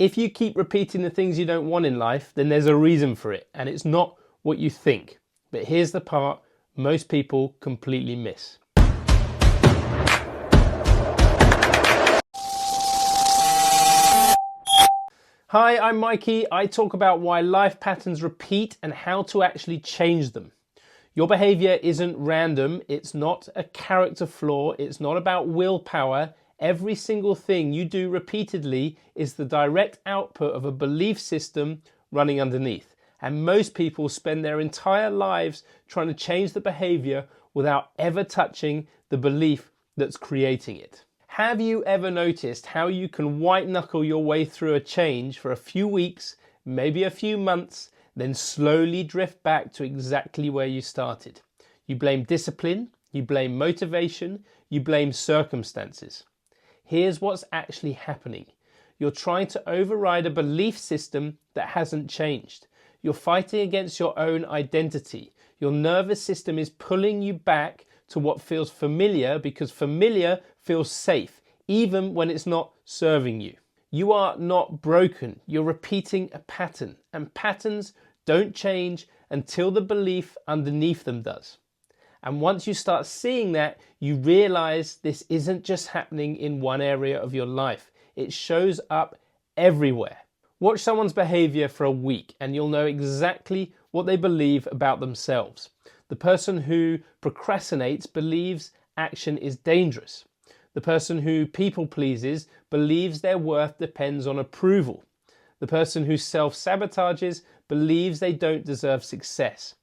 If you keep repeating the things you don't want in life, then there's a reason for it, and it's not what you think. But here's the part most people completely miss. Hi, I'm Mikey. I talk about why life patterns repeat and how to actually change them. Your behaviour isn't random, it's not a character flaw, it's not about willpower. Every single thing you do repeatedly is the direct output of a belief system running underneath. And most people spend their entire lives trying to change the behaviour without ever touching the belief that's creating it. Have you ever noticed how you can white knuckle your way through a change for a few weeks, maybe a few months, then slowly drift back to exactly where you started? You blame discipline, you blame motivation, you blame circumstances. Here's what's actually happening. You're trying to override a belief system that hasn't changed. You're fighting against your own identity. Your nervous system is pulling you back to what feels familiar because familiar feels safe, even when it's not serving you. You are not broken. You're repeating a pattern, and patterns don't change until the belief underneath them does. And once you start seeing that, you realize this isn't just happening in one area of your life. It shows up everywhere. Watch someone's behavior for a week and you'll know exactly what they believe about themselves. The person who procrastinates believes action is dangerous. The person who people pleases believes their worth depends on approval. The person who self-sabotages believes they don't deserve success.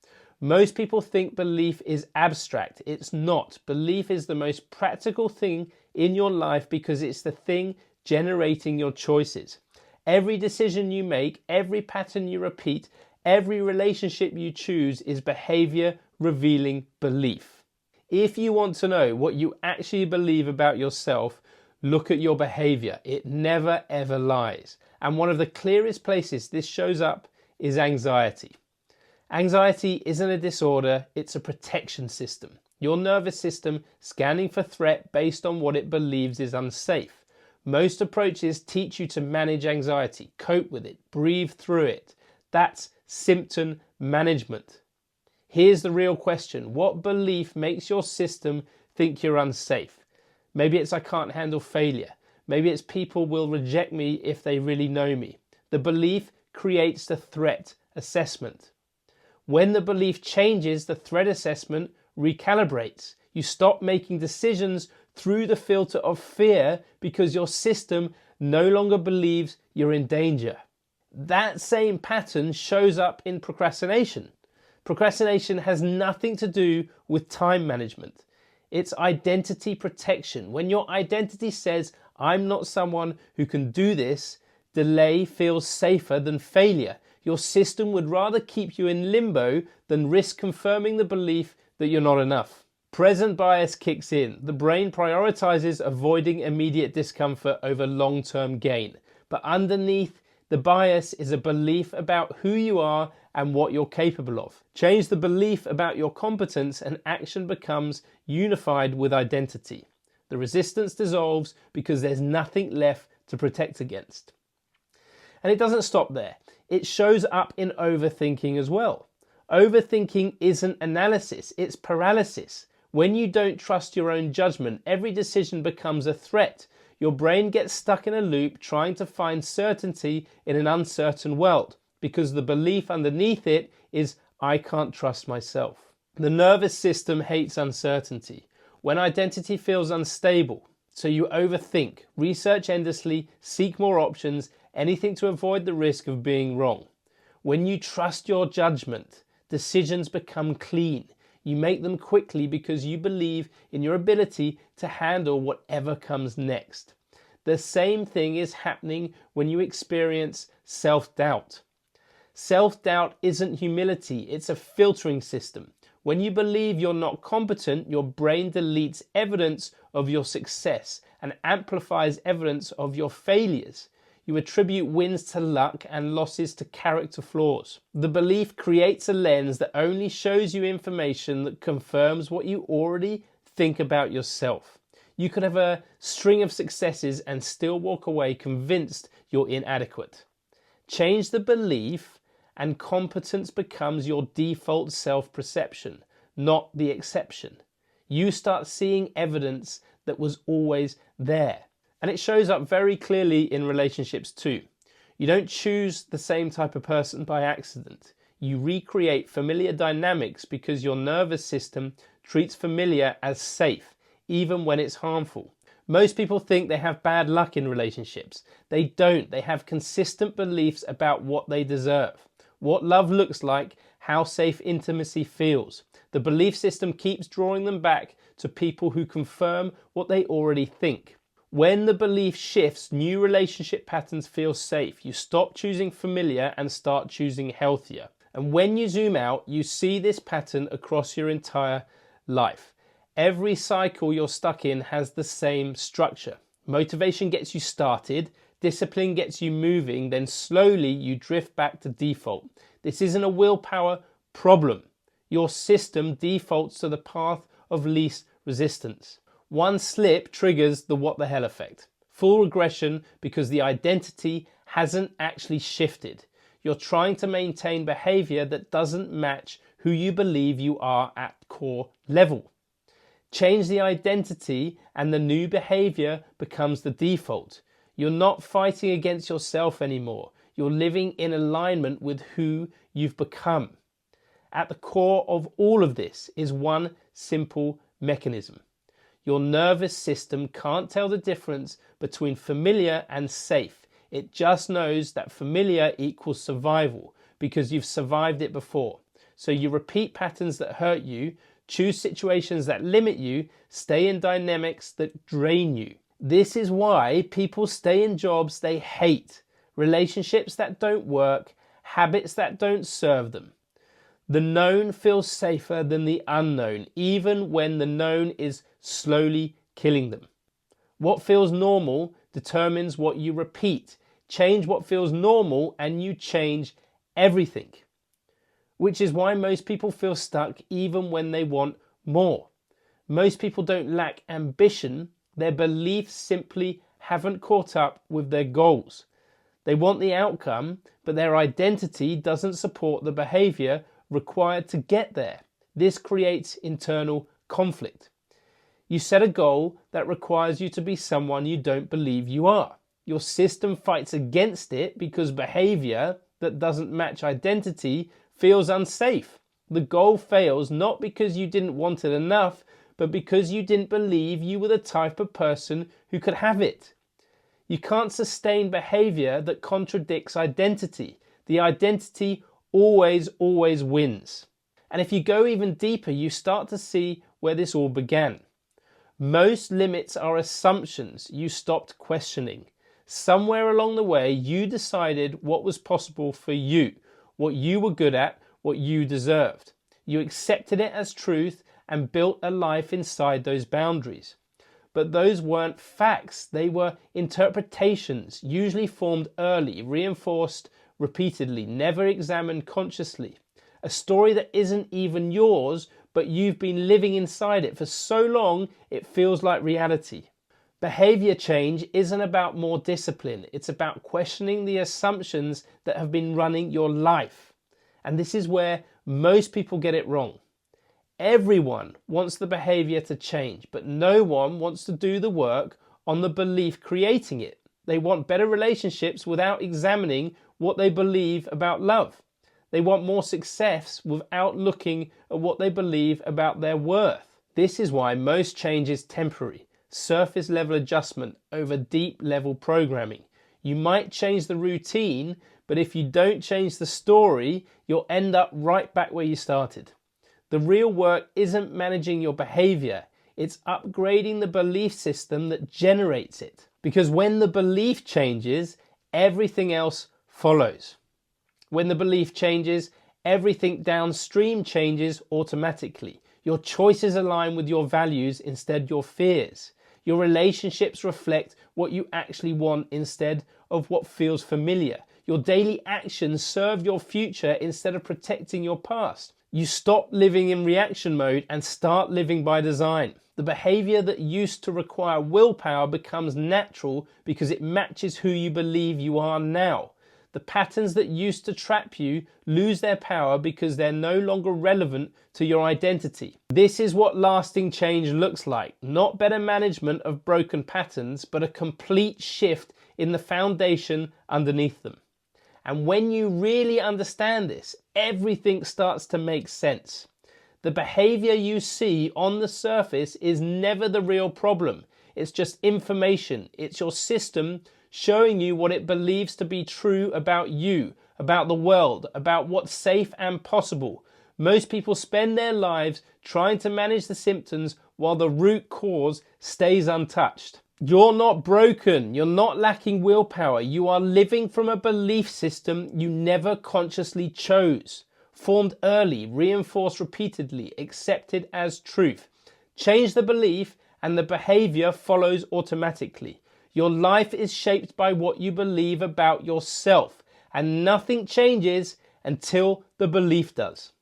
Most people think belief is abstract. It's not. Belief is the most practical thing in your life because it's the thing generating your choices. Every decision you make, every pattern you repeat, every relationship you choose is behavior revealing belief. If you want to know what you actually believe about yourself, look at your behavior. It never ever lies. And one of the clearest places this shows up is anxiety. Anxiety isn't a disorder, it's a protection system. Your nervous system scanning for threat based on what it believes is unsafe. Most approaches teach you to manage anxiety, cope with it, breathe through it. That's symptom management. Here's the real question. What belief makes your system think you're unsafe? Maybe it's I can't handle failure. Maybe it's people will reject me if they really know me. The belief creates the threat assessment. When the belief changes, the threat assessment recalibrates. You stop making decisions through the filter of fear because your system no longer believes you're in danger. That same pattern shows up in procrastination. Procrastination has nothing to do with time management. It's identity protection. When your identity says, I'm not someone who can do this, delay feels safer than failure. Your system would rather keep you in limbo than risk confirming the belief that you're not enough. Present bias kicks in. The brain prioritizes avoiding immediate discomfort over long-term gain. But underneath the bias is a belief about who you are and what you're capable of. Change the belief about your competence and action becomes unified with identity. The resistance dissolves because there's nothing left to protect against. And it doesn't stop there. It shows up in overthinking as well. Overthinking isn't analysis, it's paralysis. When you don't trust your own judgment, every decision becomes a threat. Your brain gets stuck in a loop trying to find certainty in an uncertain world because the belief underneath it is, I can't trust myself. The nervous system hates uncertainty. When identity feels unstable, so you overthink, research endlessly, seek more options, anything to avoid the risk of being wrong. When you trust your judgment, decisions become clean. You make them quickly because you believe in your ability to handle whatever comes next. The same thing is happening when you experience self-doubt. Self-doubt isn't humility, it's a filtering system. When you believe you're not competent, your brain deletes evidence of your success and amplifies evidence of your failures. You attribute wins to luck and losses to character flaws. The belief creates a lens that only shows you information that confirms what you already think about yourself. You could have a string of successes and still walk away convinced you're inadequate. Change the belief and competence becomes your default self-perception, not the exception. You start seeing evidence that was always there. And it shows up very clearly in relationships too. You don't choose the same type of person by accident. You recreate familiar dynamics because your nervous system treats familiar as safe, even when it's harmful. Most people think they have bad luck in relationships. They don't. They have consistent beliefs about what they deserve, what love looks like, how safe intimacy feels. The belief system keeps drawing them back to people who confirm what they already think. When the belief shifts, new relationship patterns feel safe. You stop choosing familiar and start choosing healthier. And when you zoom out, you see this pattern across your entire life. Every cycle you're stuck in has the same structure. Motivation gets you started, discipline gets you moving, then slowly you drift back to default. This isn't a willpower problem. Your system defaults to the path of least resistance. One slip triggers the what the hell effect. Full regression because the identity hasn't actually shifted. You're trying to maintain behavior that doesn't match who you believe you are at core level. Change the identity and the new behavior becomes the default. You're not fighting against yourself anymore. You're living in alignment with who you've become. At the core of all of this is one simple mechanism. Your nervous system can't tell the difference between familiar and safe. It just knows that familiar equals survival because you've survived it before. So you repeat patterns that hurt you, choose situations that limit you, stay in dynamics that drain you. This is why people stay in jobs they hate, relationships that don't work, habits that don't serve them. The known feels safer than the unknown, even when the known is slowly killing them. What feels normal determines what you repeat. Change what feels normal and you change everything. Which is why most people feel stuck even when they want more. Most people don't lack ambition. Their beliefs simply haven't caught up with their goals. They want the outcome, but their identity doesn't support the behavior required to get there. This creates internal conflict. You set a goal that requires you to be someone you don't believe you are. Your system fights against it because behavior that doesn't match identity feels unsafe. The goal fails not because you didn't want it enough, but because you didn't believe you were the type of person who could have it. You can't sustain behavior that contradicts identity. The identity always wins. And if you go even deeper, you start to see where this all began. Most limits are assumptions you stopped questioning. Somewhere along the way, you decided what was possible for you, what you were good at, what you deserved. You accepted it as truth and built a life inside those boundaries. But those weren't facts. They were interpretations, usually formed early, reinforced repeatedly, never examined consciously. A story that isn't even yours, but you've been living inside it for so long, it feels like reality. Behavior change isn't about more discipline. It's about questioning the assumptions that have been running your life. And this is where most people get it wrong. Everyone wants the behavior to change, but no one wants to do the work on the belief creating it. They want better relationships without examining what they believe about love. They want more success without looking at what they believe about their worth. This is why most change is temporary, surface level adjustment over deep level programming. You might change the routine, but if you don't change the story, you'll end up right back where you started. The real work isn't managing your behavior, it's upgrading the belief system that generates it. Because when the belief changes, everything else follows. When the belief changes, everything downstream changes automatically. Your choices align with your values instead your fears. Your relationships reflect what you actually want instead of what feels familiar. Your daily actions serve your future instead of protecting your past. You stop living in reaction mode and start living by design. The behavior that used to require willpower becomes natural because it matches who you believe you are now. The patterns that used to trap you lose their power because they're no longer relevant to your identity. This is what lasting change looks like. Not better management of broken patterns, but a complete shift in the foundation underneath them. And when you really understand this, everything starts to make sense. The behavior you see on the surface is never the real problem. It's just information. It's your system showing you what it believes to be true about you, about the world, about what's safe and possible. Most people spend their lives trying to manage the symptoms while the root cause stays untouched. You're not broken. You're not lacking willpower. You are living from a belief system you never consciously chose. Formed early, reinforced repeatedly, accepted as truth. Change the belief and the behavior follows automatically. Your life is shaped by what you believe about yourself, and nothing changes until the belief does.